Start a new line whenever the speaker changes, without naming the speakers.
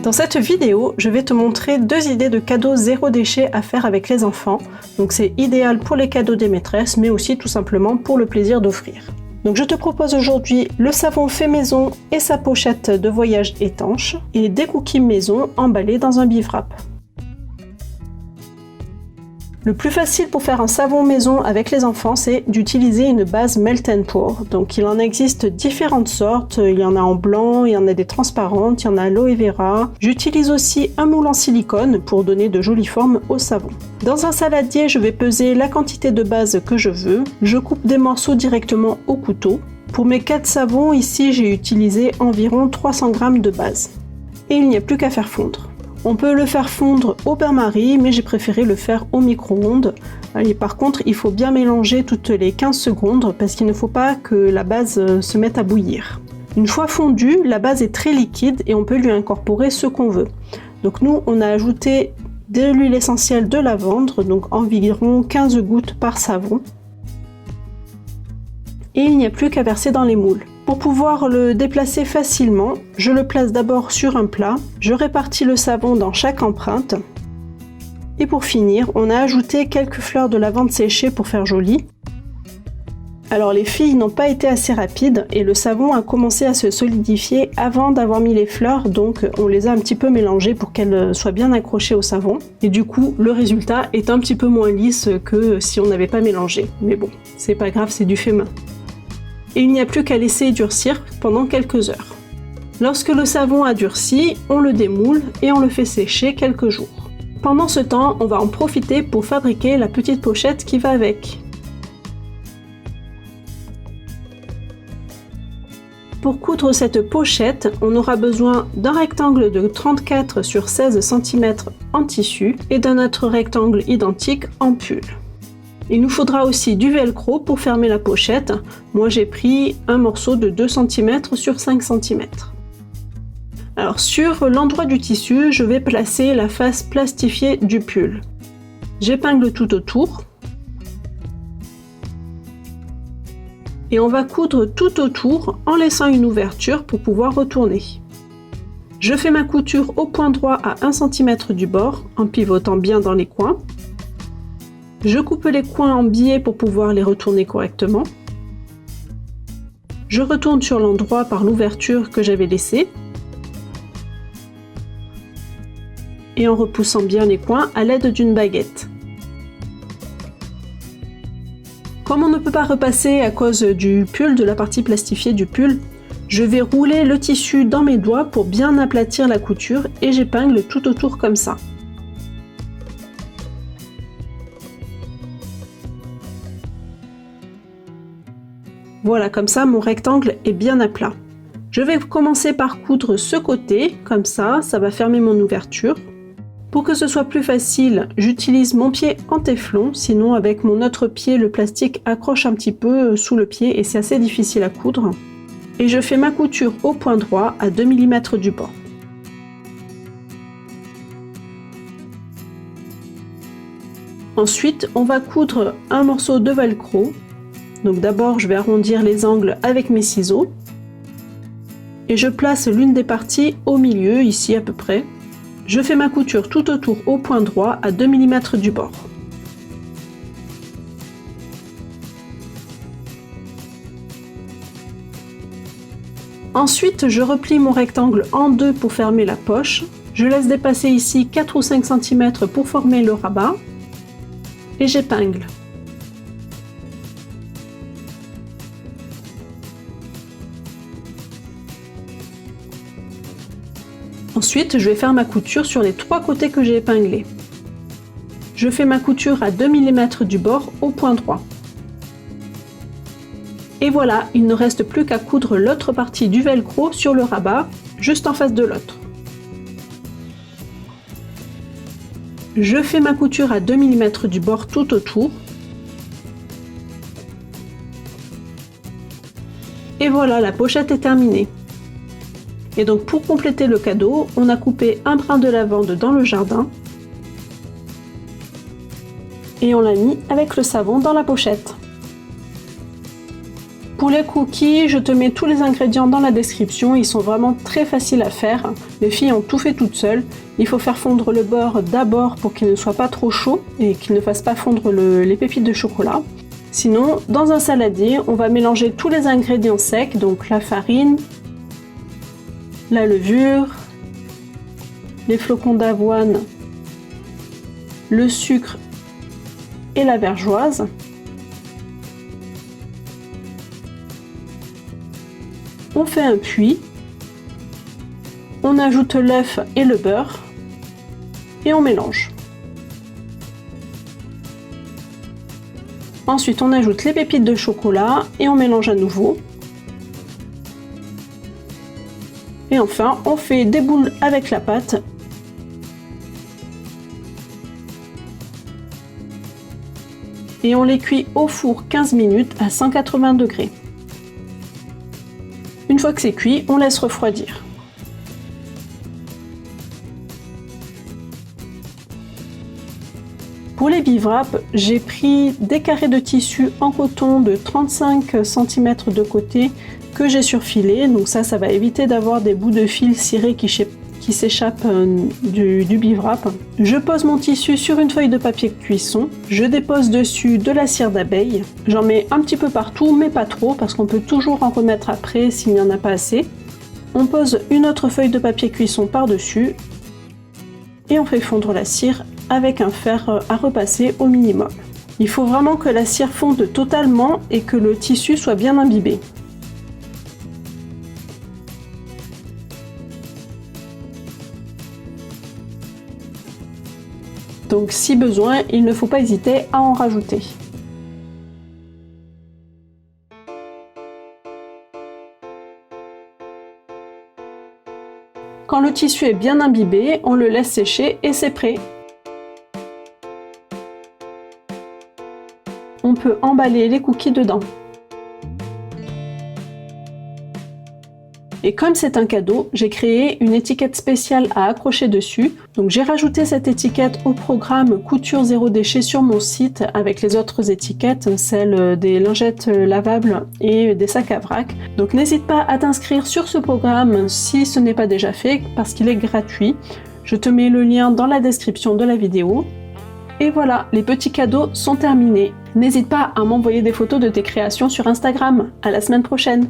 Dans cette vidéo, je vais te montrer 2 idées de cadeaux zéro déchet à faire avec les enfants. Donc c'est idéal pour les cadeaux des maîtresses, mais aussi tout simplement pour le plaisir d'offrir. Donc je te propose aujourd'hui le savon fait maison et sa pochette de voyage étanche et des cookies maison emballés dans un bivrac. Le plus facile pour faire un savon maison avec les enfants, c'est d'utiliser une base Melt and Pour. Donc il en existe différentes sortes, il y en a en blanc, il y en a des transparentes, il y en a aloe vera. J'utilise aussi un moule en silicone pour donner de jolies formes au savon. Dans un saladier, je vais peser la quantité de base que je veux. Je coupe des morceaux directement au couteau. Pour mes 4 savons, ici j'ai utilisé environ 300 g de base. Et il n'y a plus qu'à faire fondre. On peut le faire fondre au bain-marie, mais j'ai préféré le faire au micro-ondes. Et par contre, il faut bien mélanger toutes les 15 secondes parce qu'il ne faut pas que la base se mette à bouillir. Une fois fondue, la base est très liquide et on peut lui incorporer ce qu'on veut. Donc nous, on a ajouté de l'huile essentielle de lavande, donc environ 15 gouttes par savon. Et il n'y a plus qu'à verser dans les moules. Pour pouvoir le déplacer facilement, je le place d'abord sur un plat, je répartis le savon dans chaque empreinte. Et pour finir, on a ajouté quelques fleurs de lavande séchées pour faire joli. Alors les filles n'ont pas été assez rapides et le savon a commencé à se solidifier avant d'avoir mis les fleurs, donc on les a un petit peu mélangées pour qu'elles soient bien accrochées au savon. Et du coup, le résultat est un petit peu moins lisse que si on n'avait pas mélangé. Mais bon, c'est pas grave, c'est du fait main. Et il n'y a plus qu'à laisser durcir pendant quelques heures. Lorsque le savon a durci, on le démoule et on le fait sécher quelques jours. Pendant ce temps, on va en profiter pour fabriquer la petite pochette qui va avec. Pour coudre cette pochette, on aura besoin d'un rectangle de 34 sur 16 cm en tissu et d'un autre rectangle identique en pull. Il nous faudra aussi du velcro pour fermer la pochette. Moi j'ai pris un morceau de 2 cm sur 5 cm. Alors sur l'endroit du tissu, je vais placer la face plastifiée du pull. J'épingle tout autour. Et on va coudre tout autour en laissant une ouverture pour pouvoir retourner. Je fais ma couture au point droit à 1 cm du bord en pivotant bien dans les coins. Je coupe les coins en biais pour pouvoir les retourner correctement. Je retourne sur l'endroit par l'ouverture que j'avais laissée. Et en repoussant bien les coins à l'aide d'une baguette. Comme on ne peut pas repasser à cause du pull, de la partie plastifiée du pull, je vais rouler le tissu dans mes doigts pour bien aplatir la couture et j'épingle tout autour comme ça. Voilà, comme ça mon rectangle est bien à plat. Je vais commencer par coudre ce côté, comme ça va fermer mon ouverture. Pour que ce soit plus facile, j'utilise mon pied en téflon, sinon avec mon autre pied, le plastique accroche un petit peu sous le pied et c'est assez difficile à coudre. Et je fais ma couture au point droit à 2 mm du bord. Ensuite, on va coudre un morceau de velcro. Donc d'abord, je vais arrondir les angles avec mes ciseaux. Et je place l'une des parties au milieu, ici à peu près. Je fais ma couture tout autour au point droit à 2 mm du bord. Ensuite, je replie mon rectangle en deux pour fermer la poche. Je laisse dépasser ici 4 ou 5 cm pour former le rabat. Et j'épingle. Ensuite, je vais faire ma couture sur les 3 côtés que j'ai épinglés. Je fais ma couture à 2 mm du bord au point droit. Et voilà, il ne reste plus qu'à coudre l'autre partie du velcro sur le rabat, juste en face de l'autre. Je fais ma couture à 2 mm du bord tout autour. Et voilà, la pochette est terminée. Et donc pour compléter le cadeau, on a coupé un brin de lavande dans le jardin et on l'a mis avec le savon dans la pochette. Pour les cookies, je te mets tous les ingrédients dans la description, ils sont vraiment très faciles à faire. Les filles ont tout fait toutes seules. Il faut faire fondre le beurre d'abord pour qu'il ne soit pas trop chaud et qu'il ne fasse pas fondre les pépites de chocolat. Sinon, dans un saladier, on va mélanger tous les ingrédients secs, donc la farine, la levure, les flocons d'avoine, le sucre et la vergeoise. On fait un puits, on ajoute l'œuf et le beurre et on mélange. Ensuite, on ajoute les pépites de chocolat et on mélange à nouveau. Et enfin, on fait des boules avec la pâte. Et on les cuit au four 15 minutes à 180 degrés. Une fois que c'est cuit, on laisse refroidir. Pour les bivraps, j'ai pris des carrés de tissu en coton de 35 cm de côté que j'ai surfilé. Donc ça va éviter d'avoir des bouts de fil ciré qui s'échappent du bivrap. Je pose mon tissu sur une feuille de papier cuisson. Je dépose dessus de la cire d'abeille. J'en mets un petit peu partout, mais pas trop, parce qu'on peut toujours en remettre après s'il n'y en a pas assez. On pose une autre feuille de papier cuisson par-dessus et on fait fondre la cire avec un fer à repasser au minimum. Il faut vraiment que la cire fonde totalement et que le tissu soit bien imbibé. Donc si besoin, il ne faut pas hésiter à en rajouter. Quand le tissu est bien imbibé, on le laisse sécher et c'est prêt. On peut emballer les cookies dedans. Et comme c'est un cadeau, j'ai créé une étiquette spéciale à accrocher dessus. Donc j'ai rajouté cette étiquette au programme Couture Zéro Déchet sur mon site avec les autres étiquettes, celles des lingettes lavables et des sacs à vrac. Donc n'hésite pas à t'inscrire sur ce programme si ce n'est pas déjà fait parce qu'il est gratuit. Je te mets le lien dans la description de la vidéo. Et voilà, les petits cadeaux sont terminés. N'hésite pas à m'envoyer des photos de tes créations sur Instagram. À la semaine prochaine!